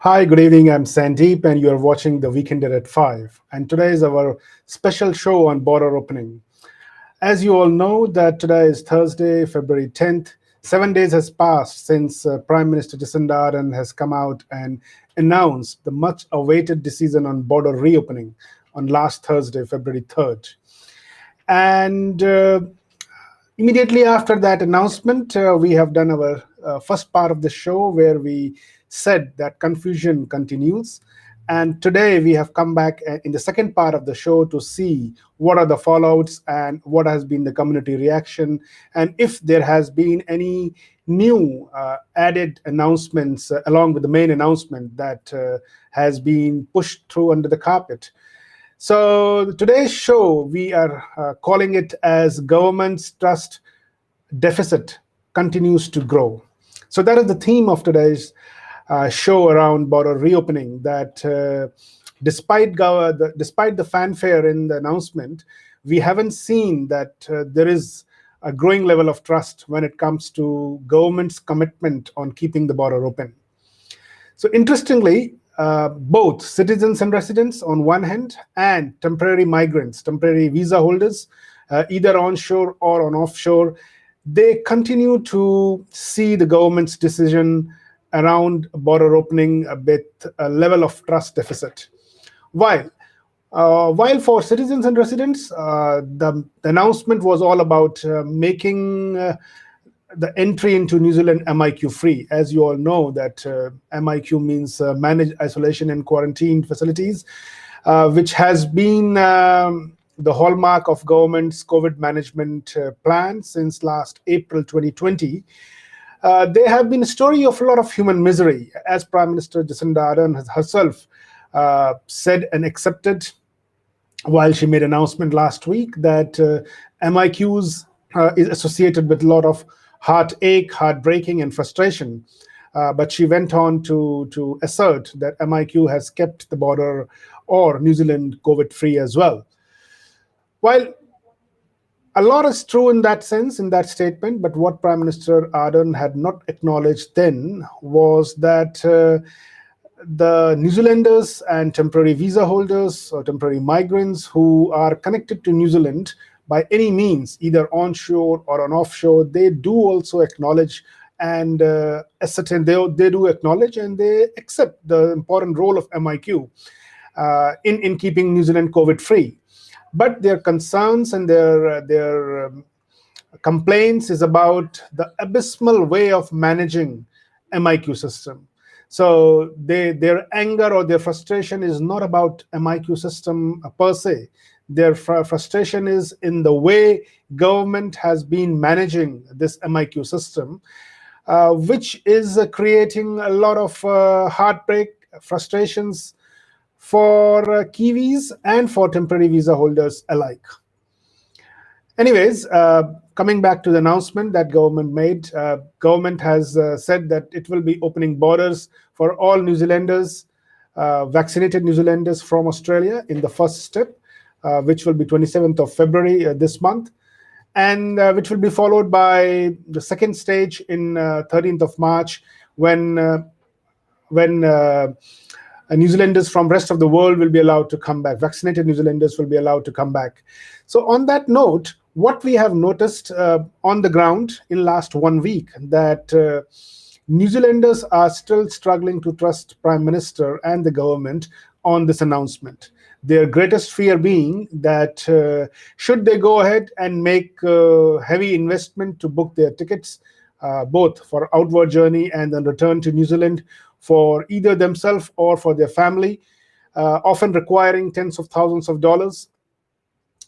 Hi, good evening. I'm Sandeep, and you're watching The Weekender at 5. And today is our special show on border opening. As you all know, that today is Thursday, February 10th. 7 days has passed since Prime Minister Jacinda Ardern has come out and announced the much-awaited decision on border reopening on last Thursday, February 3rd. And immediately after that announcement, we have done our first part of the show where we said that confusion continues. And today we have come back in the second part of the show to see what are the fallouts and what has been the community reaction, and if there has been any new added announcements along with the main announcement that has been pushed through under the carpet. So today's show, we are calling it as Government's Trust Deficit Continues to Grow. So that is the theme of today's show around border reopening, that despite the fanfare in the announcement, we haven't seen that there is a growing level of trust when it comes to government's commitment on keeping the border open. So interestingly, both citizens and residents on one hand and temporary migrants, temporary visa holders, either onshore or on offshore, they continue to see the government's decision around border opening a bit a level of trust deficit. While while for citizens and residents, the announcement was all about making the entry into New Zealand MIQ free. As you all know, that MIQ means Managed Isolation and Quarantine Facilities, which has been the hallmark of government's COVID management plan since last April 2020. There have been a story of a lot of human misery, as Prime Minister Jacinda Ardern has herself said and accepted while she made an announcement last week that MIQs is associated with a lot of heartache, heartbreaking, and frustration. But she went on to assert that MIQ has kept the border or New Zealand COVID free as well. While a lot is true in that sense, in that statement, but what Prime Minister Ardern had not acknowledged then was that the New Zealanders and temporary visa holders or temporary migrants who are connected to New Zealand by any means, either onshore or on offshore, they do also acknowledge and ascertain, they do acknowledge and they accept the important role of MIQ in keeping New Zealand COVID free. But their concerns and their complaints is about the abysmal way of managing MIQ system. So their anger or their frustration is not about MIQ system per se. Their frustration is in the way government has been managing this MIQ system, which is creating a lot of heartbreak, frustrations for Kiwis and for temporary visa holders alike. Anyways, coming back to the announcement that government made, government has said that it will be opening borders for all New Zealanders, vaccinated New Zealanders from Australia in the first step, which will be 27th of February this month, and which will be followed by the second stage in 13th of March when New Zealanders from rest of the world will be allowed to come back. Vaccinated New Zealanders will be allowed to come back. So on that note, what we have noticed on the ground in last 1 week, that New Zealanders are still struggling to trust Prime Minister and the government on this announcement. Their greatest fear being that should they go ahead and make heavy investment to book their tickets, both for outward journey and then return to New Zealand for either themselves or for their family, often requiring tens of thousands of dollars,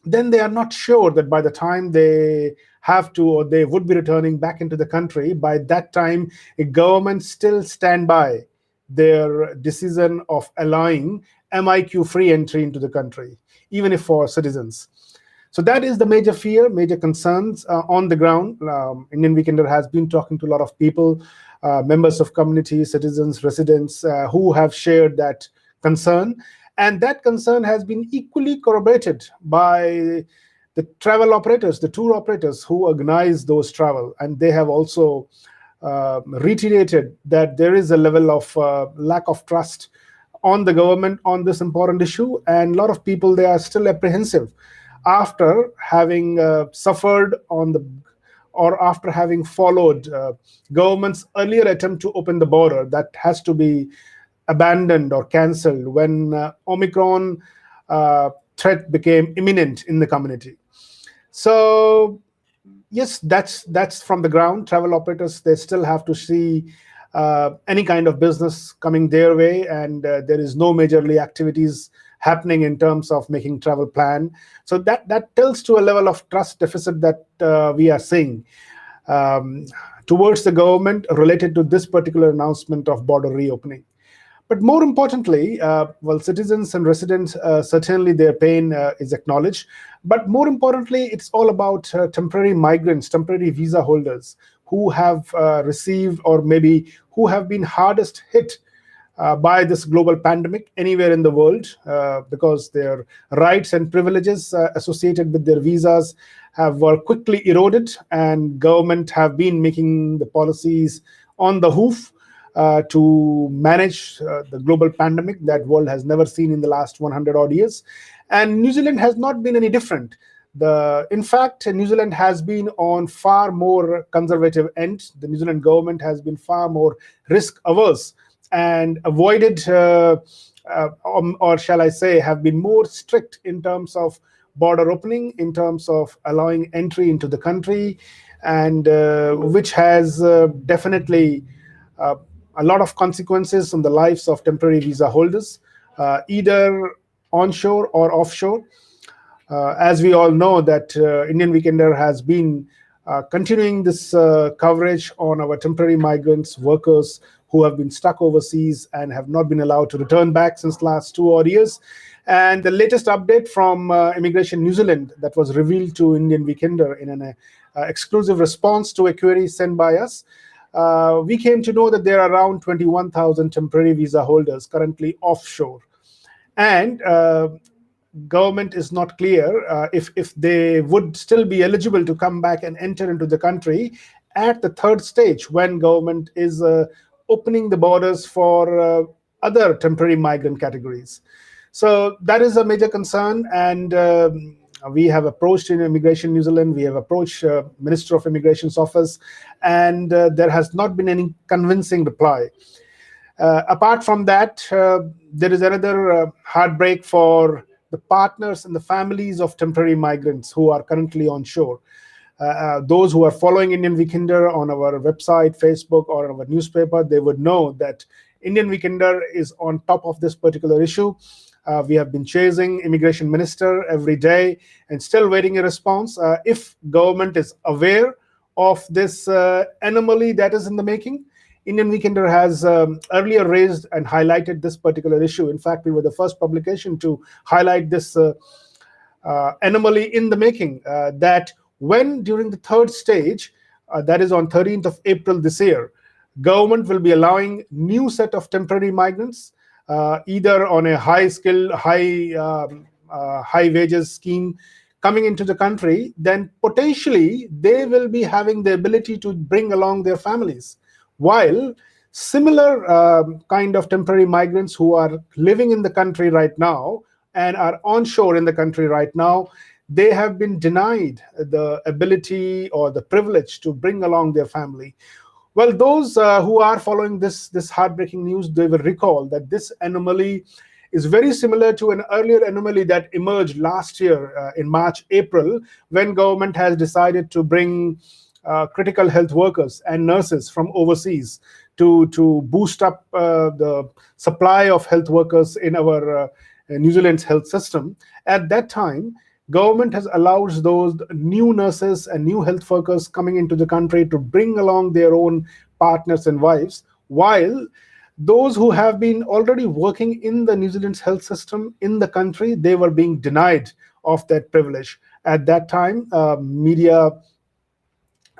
then they are not sure that by the time they have to or they would be returning back into the country, by that time, a government still stand by their decision of allowing MIQ free entry into the country, even if for citizens. So that is the major fear, major concerns on the ground. Indian Weekender has been talking to a lot of people, members of community, citizens, residents who have shared that concern. And that concern has been equally corroborated by the travel operators, the tour operators who organize those travel. And they have also reiterated that there is a level of lack of trust on the government on this important issue, and a lot of people, they are still apprehensive after having suffered on the, or after having followed government's earlier attempt to open the border that has to be abandoned or cancelled when Omicron threat became imminent in the community. So yes, that's from the ground. Travel operators, they still have to see any kind of business coming their way, and there is no majorly activities happening in terms of making travel plan. So that tells to a level of trust deficit that we are seeing um, towards the government related to this particular announcement of border reopening. But more importantly, well, citizens and residents, certainly their pain is acknowledged. But more importantly, it's all about temporary migrants, temporary visa holders who have received, or maybe who have been hardest hit by this global pandemic anywhere in the world, because their rights and privileges associated with their visas have were quickly eroded, and government have been making the policies on the hoof to manage the global pandemic that world has never seen in the last 100 odd years. And New Zealand has not been any different. In fact, New Zealand has been on far more conservative end. The New Zealand government has been far more risk averse and avoided, or shall I say, have been more strict in terms of border opening, in terms of allowing entry into the country, and which has definitely uh, a lot of consequences on the lives of temporary visa holders, either onshore or offshore. As we all know, that Indian Weekender has been continuing this coverage on our temporary migrants, workers who have been stuck overseas and have not been allowed to return back since last 2 odd years. And the latest update from Immigration New Zealand that was revealed to Indian Weekender in an exclusive response to a query sent by us, we came to know that there are around 21,000 temporary visa holders currently offshore. And government is not clear if they would still be eligible to come back and enter into the country at the third stage, when government is opening the borders for other temporary migrant categories. So that is a major concern, and we have approached in Immigration New Zealand, we have approached Minister of Immigration's office, and there has not been any convincing reply. Apart from that, there is another heartbreak for the partners and the families of temporary migrants who are currently on shore. Those who are following Indian Weekender on our website, Facebook, or our newspaper, they would know that Indian Weekender is on top of this particular issue. We have been chasing Immigration Minister every day and still waiting a response. If government is aware of this anomaly that is in the making, Indian Weekender has earlier raised and highlighted this particular issue. In fact, we were the first publication to highlight this anomaly in the making, that when during the third stage, that is on 13th of April this year, government will be allowing new set of temporary migrants, either on a high skill, high wages scheme coming into the country, then potentially they will be having the ability to bring along their families. While similar kind of temporary migrants who are living in the country right now and are onshore in the country right now, they have been denied the ability or the privilege to bring along their family. Well, those who are following this heartbreaking news, they will recall that this anomaly is very similar to an earlier anomaly that emerged last year in March, April, when government has decided to bring critical health workers and nurses from overseas to boost up the supply of health workers in our New Zealand's health system. At that time, government has allowed those new nurses and new health workers coming into the country to bring along their own partners and wives, while those who have been already working in the New Zealand's health system in the country, they were being denied of that privilege. At that time, media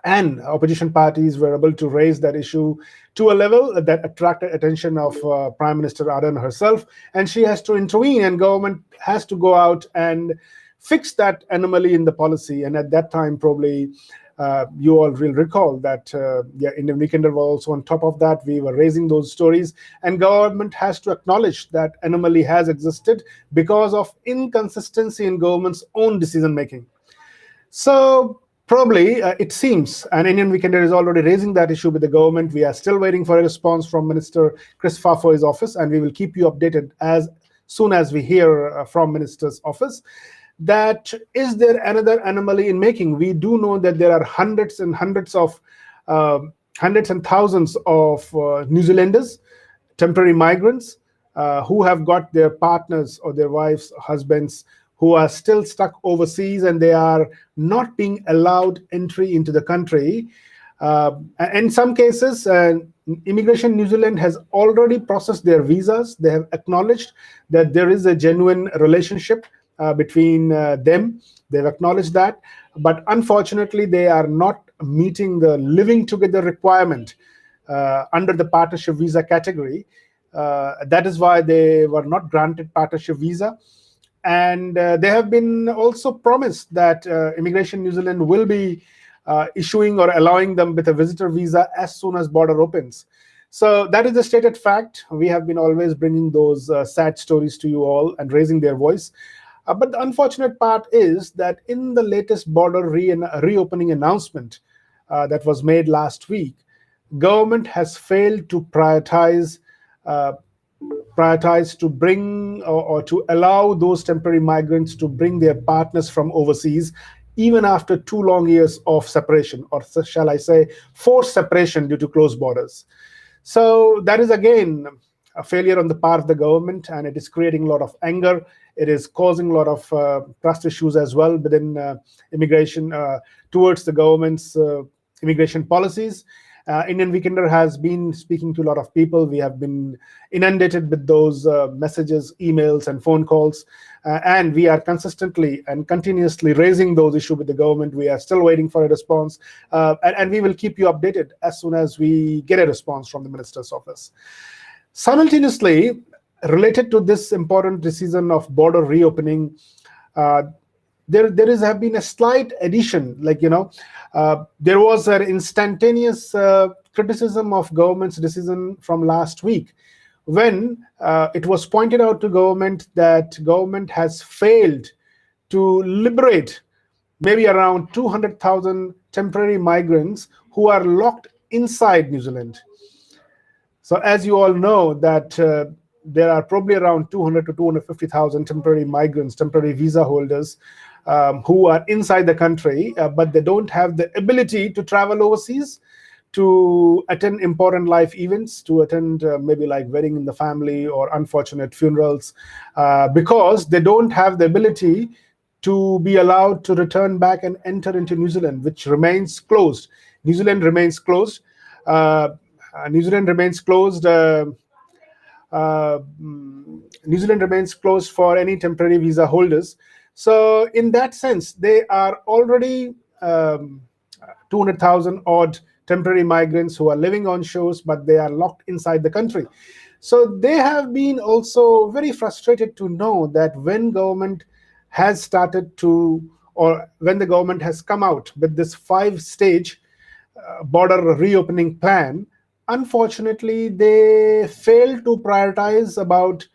and opposition parties were able to raise that issue to a level that attracted attention of Prime Minister Ardern herself, and she has to intervene, and government has to go out and fix that anomaly in the policy. And at that time, probably You all will recall that Indian Weekender was also on top of that. We were raising those stories, and government has to acknowledge that anomaly has existed because of inconsistency in government's own decision making. So probably it seems, and Indian Weekender is already raising that issue with the government. We are still waiting for a response from Minister Chris Fafoy's office, and we will keep you updated as soon as we hear from Minister's office. That is there another anomaly in making? We do know that there are hundreds and hundreds of hundreds and thousands of New Zealanders, temporary migrants, who have got their partners or their wives, husbands, who are still stuck overseas, and they are not being allowed entry into the country. In some cases, Immigration New Zealand has already processed their visas. They have acknowledged that there is a genuine relationship between them. They've acknowledged that, but unfortunately, they are not meeting the living together requirement under the partnership visa category. That is why they were not granted partnership visa. And they have been also promised that Immigration New Zealand will be issuing or allowing them with a visitor visa as soon as border opens. So that is the stated fact. We have been always bringing those sad stories to you all and raising their voice. But the unfortunate part is that in the latest border reopening announcement that was made last week, government has failed to prioritize to bring or to allow those temporary migrants to bring their partners from overseas, even after 2 long years of separation, or shall I say, forced separation due to closed borders. So that is again a failure on the part of the government, and it is creating a lot of anger. It is causing a lot of trust issues as well within immigration towards the government's immigration policies. Indian Weekender has been speaking to a lot of people. We have been inundated with those messages, emails, and phone calls. And we are consistently and continuously raising those issues with the government. We are still waiting for a response. And we will keep you updated as soon as we get a response from the minister's office. Simultaneously, related to this important decision of border reopening, there have been a slight addition. There was an instantaneous criticism of government's decision from last week, when it was pointed out to government that government has failed to liberate maybe around 200,000 temporary migrants who are locked inside New Zealand. So as you all know that there are probably around 200 to 250,000 temporary migrants, temporary visa holders, who are inside the country, but they don't have the ability to travel overseas to attend important life events, to attend maybe like wedding in the family or unfortunate funerals, because they don't have the ability to be allowed to return back and enter into New Zealand, which remains closed. New Zealand remains closed. New Zealand remains closed. New Zealand remains closed for any temporary visa holders. So in that sense, they are already 200,000 odd temporary migrants who are living on shores, but they are locked inside the country. So they have been also very frustrated to know that when government has started to, or when the government has come out with this 5-stage border reopening plan, unfortunately, they failed to prioritize about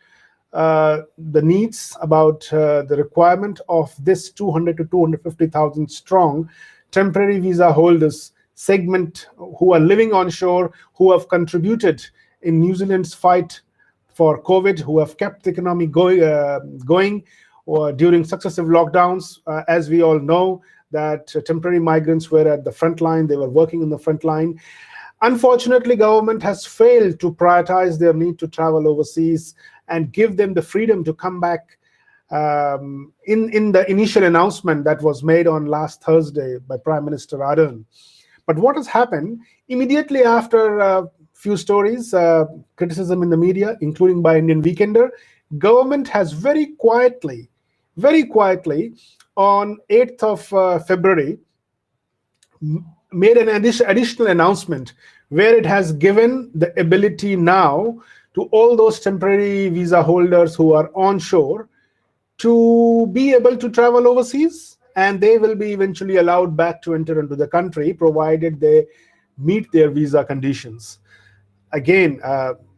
the needs, about the requirement of this 200 to 250,000 strong temporary visa holders segment who are living on shore, who have contributed in New Zealand's fight for COVID, who have kept the economy going during successive lockdowns. As we all know, that temporary migrants were at the front line, they were working in the front line. Unfortunately, government has failed to prioritize their need to travel overseas and give them the freedom to come back in the initial announcement that was made on last Thursday by Prime Minister Ardern. But what has happened immediately after a few stories, criticism in the media, including by Indian Weekender, government has very quietly, on 8th of February, made an additional announcement where it has given the ability now to all those temporary visa holders who are onshore to be able to travel overseas and they will be eventually allowed back to enter into the country, provided they meet their visa conditions. Again,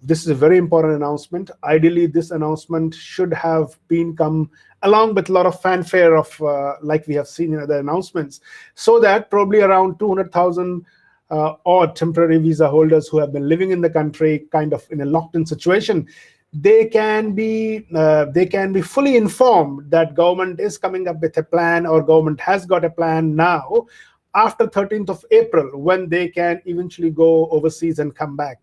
this is a very important announcement. Ideally, this announcement should have been come along with a lot of fanfare of like we have seen in other announcements, so that probably around 200,000 odd temporary visa holders who have been living in the country kind of in a locked-in situation, they can be fully informed that government is coming up with a plan, or government has got a plan now after 13th of April, when they can eventually go overseas and come back.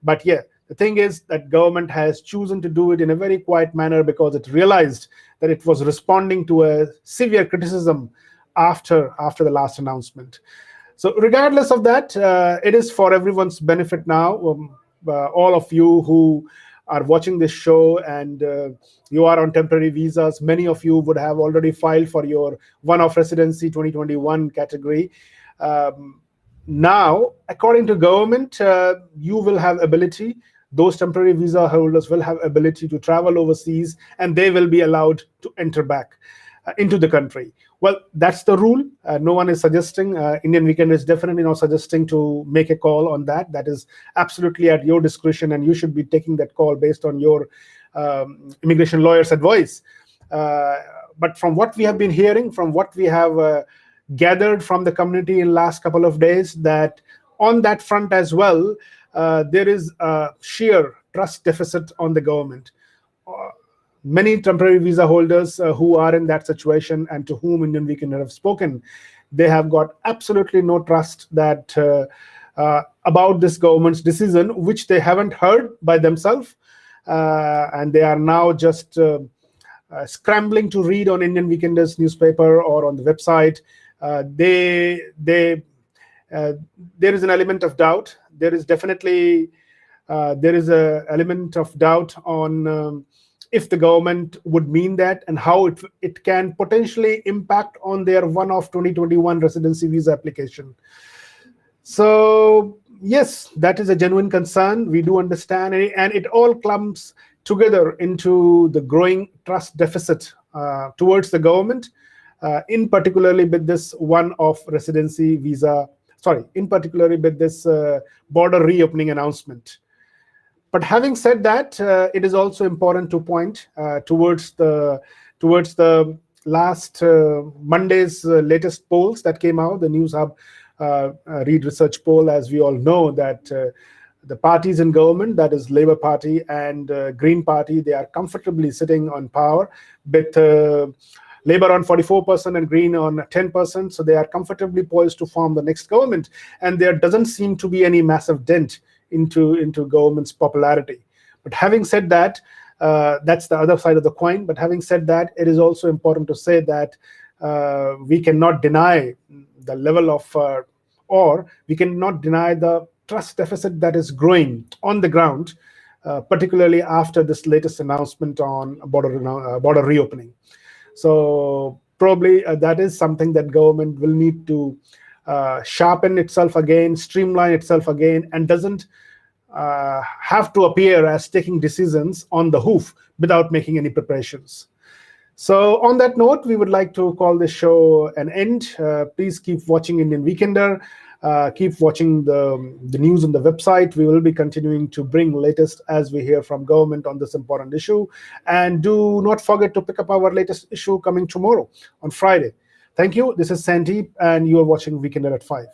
But yeah, the thing is that government has chosen to do it in a very quiet manner, because it realized that it was responding to a severe criticism after the last announcement. So regardless of that, it is for everyone's benefit now. All of you who are watching this show, and you are on temporary visas, many of you would have already filed for your one-off residency 2021 category. Now, according to government, you will have ability, those temporary visa holders will have ability to travel overseas, and they will be allowed to enter back into the country. Well, that's the rule. No one is suggesting, Indian Weekend is definitely not suggesting to make a call on that. That is absolutely at your discretion, and you should be taking that call based on your immigration lawyer's advice. But from what we have been hearing, from what we have gathered from the community in last couple of days, that on that front as well, there is a sheer trust deficit on the government. Many temporary visa holders who are in that situation, and to whom Indian Weekend have spoken, they have got absolutely no trust that about this government's decision, which they haven't heard by themselves, and they are now just scrambling to read on Indian Weekender's newspaper or on the website. There is an element of doubt. There is definitely there is an element of doubt on if the government would mean that, and how it can potentially impact on their one-off 2021 residency visa application. So yes, that is a genuine concern. We do understand, and it all clumps together into the growing trust deficit towards the government, in particularly with this one-off residency visa, in particularly with this border reopening announcement. But having said that, it is also important to point towards the last Monday's latest polls that came out, the News Hub Read Research poll. As we all know, that the parties in government, that is Labour Party and Green Party, they are comfortably sitting on power, with Labour on 44% and Green on 10%. So they are comfortably poised to form the next government, and there doesn't seem to be any massive dent into government's popularity. But having said that, that's the other side of the coin. But having said that, it is also important to say that we cannot deny the level of, or we cannot deny the trust deficit that is growing on the ground, particularly after this latest announcement on border reopening. So probably that is something that government will need to sharpen itself again, streamline itself again, and doesn't have to appear as taking decisions on the hoof without making any preparations. So on that note, we would like to call this show an end. Please keep watching Indian Weekender. Keep watching the news on the website. We will be continuing to bring latest as we hear from government on this important issue. And do not forget to pick up our latest issue coming tomorrow on Friday. Thank you. This is Sandeep, and you are watching Weekender at 5.